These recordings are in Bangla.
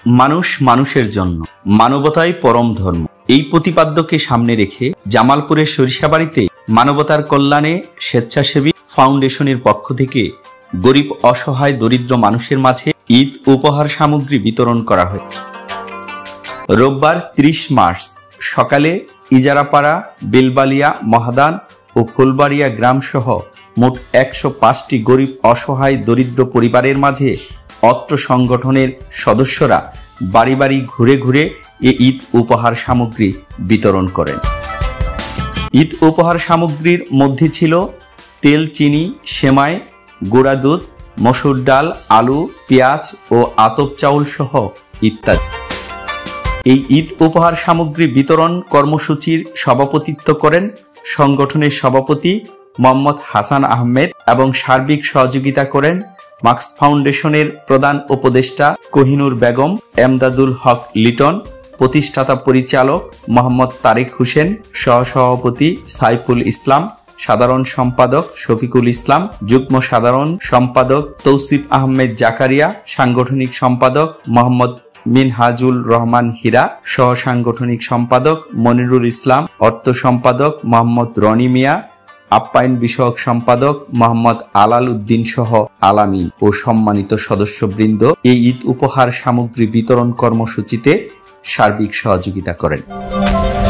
মানুষ মানুষের জন্য, মানবতাই পরম ধর্ম, এই প্রতিপাদ্যকে সামনে রেখে জামালপুরের সরিষাবাড়িতে মানবতার কল্যাণে স্বেচ্ছাসেবী ফাউন্ডেশনের পক্ষ থেকে গরিব অসহায় দরিদ্র মানুষের মাঝে ঈদ উপহার সামগ্রী বিতরণ করা হয়। রোববার 30 মার্চ সকালে ইজারাপাড়া, বেলবালিয়া, মহাদান ও ফুলবাড়িয়া গ্রাম সহ মোট 105টি গরিব অসহায় দরিদ্র পরিবারের মাঝে অত্র সংগঠনের সদস্যরা বাড়ি বাড়ি ঘুরে ঘুরে এ ঈদ উপহার সামগ্রী বিতরণ করেন। ঈদ উপহার সামগ্রীর মধ্যে ছিল তেল, চিনি, সেমাই, গুঁড়া দুধ, মসুর ডাল, আলু, পেঁয়াজ ও আতপ চাউল সহ ইত্যাদি। এই ঈদ উপহার সামগ্রী বিতরণ কর্মসূচির সভাপতিত্ব করেন সংগঠনের সভাপতি মোহাম্মদ হাসান আহমেদ এবং সার্বিক সহযোগিতা করেন মাক্স ফাউন্ডেশনের প্রধান উপদেষ্টা কোহিনুর বেগম, এমদাদুল হক লিটন, প্রতিষ্ঠাতা পরিচালক মোহাম্মদ তারেক হোসেন, সহসভাপতি সাইফুল ইসলাম, সাধারণ সম্পাদক শফিকুল ইসলাম, যুগ্ম সাধারণ সম্পাদক তৌসিফ আহমেদ জাকারিয়া, সাংগঠনিক সম্পাদক মোহাম্মদ মিনহাজুল রহমান হীরা, সহ সাংগঠনিক সম্পাদক মনিরুল ইসলাম, অর্থ সম্পাদক মোহাম্মদ রনি মিয়া, আপ্যায়ন বিষয়ক সম্পাদক মোহাম্মদ আলাল উদ্দিন সহ আলামিন ও সম্মানিত সদস্যবৃন্দ এই ঈদ উপহার সামগ্রী বিতরণ কর্মসূচিতে সার্বিক সহযোগিতা করেন।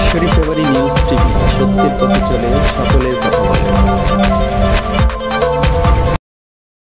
সরিষাবাড়ি নিউজ টিভি, সত্যের পথে চলে সকলের কথা বলে।